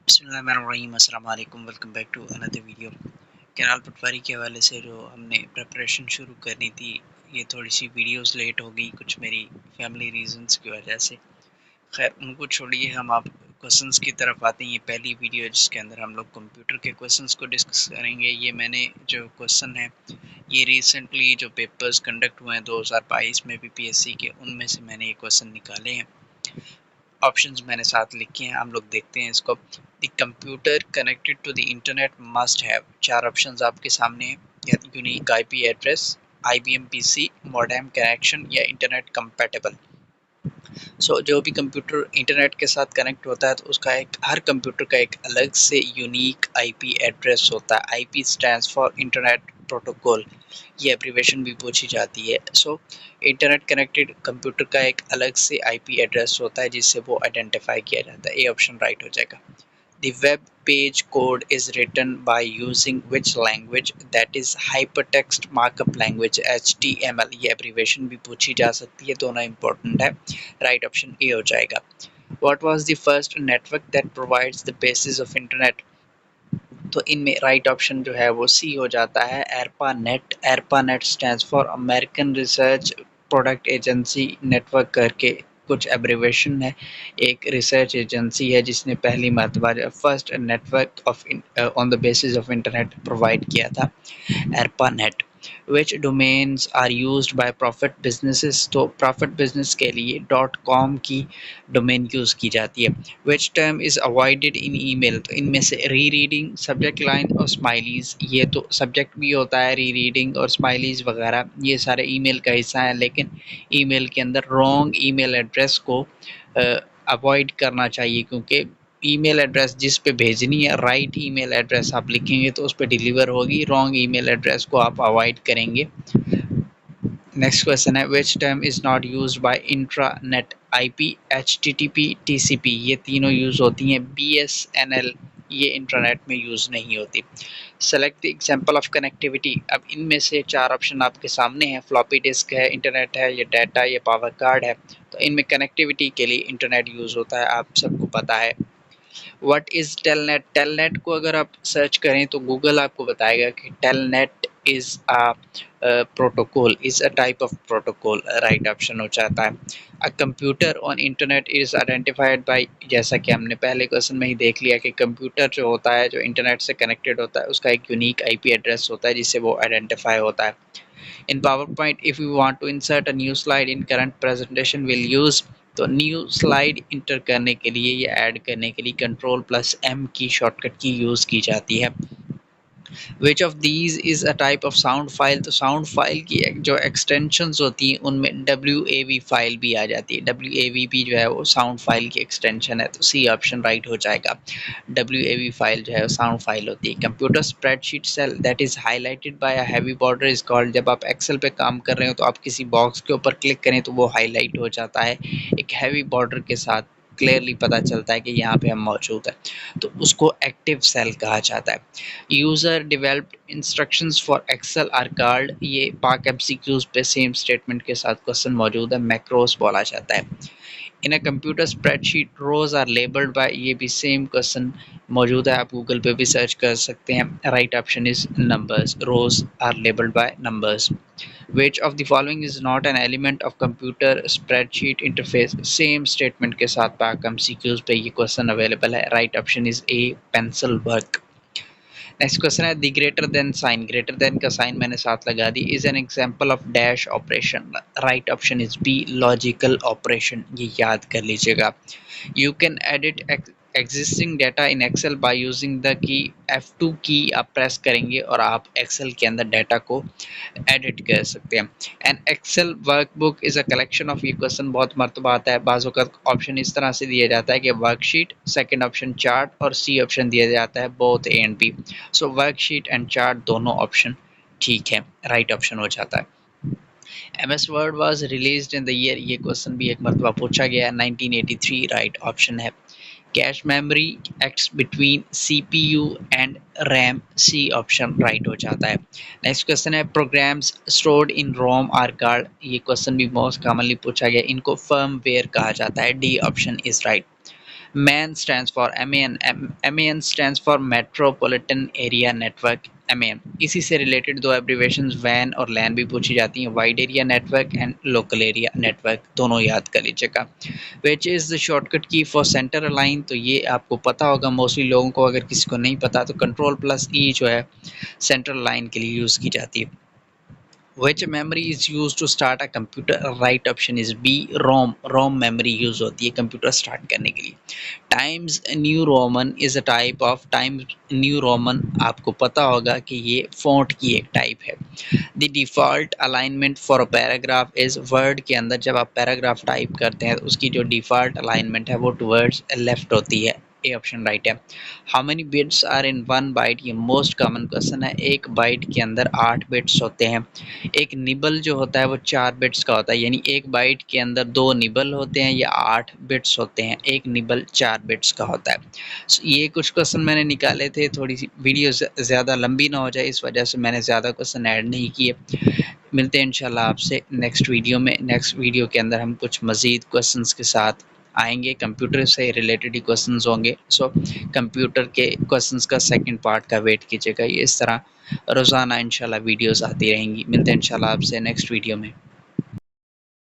बिस्मिल्लाहिर्रहमानिर्रहीम, अस्सलाम वालेकुम, welcome back to another video. Canal patwari के हवाले से जो हमने प्रिपरेशन शुरू करनी थी, ये थोड़ी सी वीडियोस लेट हो गई कुछ मेरी फैमिली रीजंस की वजह से। खैर उनको छोड़िए, हम आप क्वेश्चंस की तरफ आते हैं। ये पहली वीडियो है जिसके अंदर हम लोग कंप्यूटर के क्वेश्चंस को डिस्कस करेंगे। ये मैंने जो क्वेश्चन है ये रिसेंटली जो पेपर्स कंडक्ट हुए हैं 2022 में पीपीएससी के, उनमें से मैंने ये क्वेश्चन निकाले हैं। ऑप्शंस मैंने साथ लिखे हैं, हम लोग देखते हैं इसको। The computer connected to the internet must have, चार ऑप्शंस आपके सामने हैं, या unique IP address, IBM PC, modem connection, या इंटरनेट कंपैटिबल। जो भी कंप्यूटर इंटरनेट के साथ कनेक्ट होता है तो उसका एक, हर कंप्यूटर का एक अलग से यूनिक आईपी एड्रेस होता है। IP stands for internet protocol, ये एब्रीवेशन भी पूछी जाती है। इंटरनेट कनेक्टेड कंप्यूटर का एक अलग से आईपी एड्रेस होता है जिससे वो आइडेंटिफाई किया जाता है। ये ऑप्शन राइट हो जाएगा। The web page code is written by using which language, that is hypertext markup language HTML, ये एब्रीवेशन भी पूछी जा सकती है, दोनों इंपॉर्टेंट है। राइट ऑप्शन ए हो जाएगा। What was the first network that provides the basis of internet? तो इनमें राइट ऑप्शन जो है वो सी हो जाता है, ARPANET. ARPANET stands for American research product agency network करके कुछ एब्रीवेशन है। एक रिसर्च एजेंसी है जिसने पहली मरतबा first network of on the basis of internet provide किया था, ARPANET. Which domains are used by profit businesses, तो प्रॉफिट बिजनेस के लिए .com की डोमेन यूज़ की जाती है। Which term is avoided in email, तो इनमें से री रीडिंग, सब्जेक्ट लाइन और स्माइलीज़, ये तो सब्जेक्ट भी होता है, री रीडिंग और स्माइलीज़ वगैरह ये सारे ईमेल का हिस्सा है, लेकिन ईमेल के अंदर रॉन्ग ईमेल एड्रेस को अवॉइड करना चाहिए, क्योंकि ईमेल एड्रेस जिस पे भेजनी है राइट ईमेल एड्रेस आप लिखेंगे तो उस पर डिलीवर होगी, रॉन्ग ईमेल एड्रेस को आप अवॉइड करेंगे। नेक्स्ट क्वेश्चन है, which term is not used by intranet, IP, HTTP, TCP, ये तीनों यूज होती हैं। बीएसएनएल ये इंटरनेट में यूज नहीं होती। Select the example of connectivity, अब इनमें से चार ऑप्शन आपके सामने हैं। फ्लॉपी डिस्क है, इंटरनेट है, या डाटा, या पावर कार्ड है। तो इनमें कनेक्टिविटी के लिए इंटरनेट यूज होता है, आप सबको पता है। व्हाट इज टेलनेट, टेलनेट को अगर आप सर्च करें तो गूगल आपको बताएगा कि telnet is a protocol, is a type of protocol, right option हो जाता है। A computer on internet is identified by, जैसा कि हमने पहले क्वेश्चन में ही देख लिया कि कंप्यूटर जो होता है जो इंटरनेट से कनेक्टेड होता है उसका एक यूनिक आईपी एड्रेस होता है जिससे वो आइडेंटिफाई होता है। In PowerPoint, if you want to insert a new slide in current presentation, will use, तो न्यू स्लाइड इंटर करने के लिए या ऐड करने के लिए Ctrl+M की शॉर्टकट की यूज़ की जाती है। Which of these is a type of sound file, तो साउंड फाइल की जो एक्सटेंशंस होती हैं उनमें WAV फाइल भी आ जाती है। WAV भी जो है वो साउंड फाइल की एक्सटेंशन है, तो सी ऑप्शन राइट हो जाएगा। WAV फाइल जो है वो साउंड फाइल होती है। Computer spreadsheet cell that is highlighted by a heavy border is called, जब आप एक्सेल पे काम कर रहे हो तो आप किसी बॉक्स के ऊपर क्लिक करें तो वो हाईलाइट हो जाता है एक हैवी बॉर्डर के साथ, क्लियरली पता चलता है कि यहाँ पे हम मौजूद है, तो उसको एक्टिव सेल कहा जाता है। User developed instructions for Excel are called, ये पाक MCQs पे सेम स्टेटमेंट के साथ क्वेश्चन मौजूद है, मैक्रोस बोला जाता है। In a computer spreadsheet rows are labelled by, ये भी सेम क्वेश्चन मौजूद है, आप गूगल पे भी सर्च कर सकते हैं। Right option is numbers, rows are labelled by numbers. Which of the following is not an element of computer spreadsheet interface, same statement के साथ पाक MCQs पे ये क्वेश्चन अवेलेबल है। Right option is A, pencil work. Next question है, the greater than sign, greater than का sign मैंने साथ लगा दी, is an example of dash operation. Right option is B, logical operation, ये याद कर लीजिएगा। You can edit existing data in Excel by using the key, F2 की आप प्रेस करेंगे और आप एक्सेल के अंदर डाटा को एडिट कर सकते हैं। An Excel workbook is a collection of, ये क्वेश्चन बहुत मरतबा आता है, बाज़ों का ऑप्शन इस तरह से दिया जाता है कि वर्कशीट, सेकंड ऑप्शन चार्ट, और सी ऑप्शन दिया जाता है both A and B. So worksheet and chart दोनों ऑप्शन ठीक है, राइट ऑप्शन हो जाता है। MS word was released in the year, ये क्वेश्चन भी एक मरतबा पूछा गया है, 1983, राइट ऑप्शन है। Cache memory acts between CPU and RAM, C option right हो जाता है। नेक्स्ट क्वेश्चन है, programs stored in ROM are called, ये क्वेश्चन भी मोस्ट कॉमनली पूछा गया, इनको फर्मवेयर कहा जाता है। D option is right. MAN stands for MAN. MAN stands for Metropolitan Area Network, MAN. इसी से रिलेटेड दो एब्रीवेशंस वैन और लैन भी पूछी जाती हैं, wide area network and local area network, दोनों याद कर लीजिएगा। विच इज़ द शॉर्टकट की फॉर सेंटर अलाइन, तो ये आपको पता होगा मोस्टली लोगों को, अगर किसी को नहीं पता तो Ctrl+E जो है सेंट्रल लाइन के लिए यूज़ की जाती है। Which memory is used to start a computer? Right option is B, ROM. ROM memory use होती है कंप्यूटर स्टार्ट करने के लिए। Times New Roman is a type of Times New Roman, आपको पता होगा कि ये फॉन्ट की एक टाइप है। The default alignment for a paragraph is, word के अंदर जब आप पैराग्राफ टाइप करते हैं तो उसकी जो डिफ़ॉल्ट अलाइनमेंट है वो टुवर्ड्स लेफ्ट होती है। ए ऑप्शन राइट है। How many bits are in one byte, ये मोस्ट कॉमन क्वेश्चन है। एक बाइट के अंदर 8 बिट्स होते हैं। एक निबल जो होता है वो 4 बिट्स का होता है, यानी एक बाइट के अंदर 2 निबल होते हैं या 8 बिट्स होते हैं। एक निबल 4 बिट्स का होता है। ये कुछ क्वेश्चन मैंने निकाले थे, थोड़ी सी वीडियो ज़्यादा लंबी ना हो जाए इस वजह से मैंने ज़्यादा क्वेश्चन ऐड नहीं किए। मिलते हैं इंशाल्लाह आपसे नेक्स्ट वीडियो में। नेक्स्ट वीडियो के अंदर हम कुछ मज़ीद क्वेश्चंस के साथ आएंगे, कंप्यूटर से रिलेटेड ही क्वेश्चंस होंगे। सो कंप्यूटर के क्वेश्चंस का सेकंड पार्ट का वेट कीजिएगा। ये इस तरह रोज़ाना इंशाल्लाह वीडियोस आती रहेंगी। मिलते हैं इंशाल्लाह आपसे नेक्स्ट वीडियो में।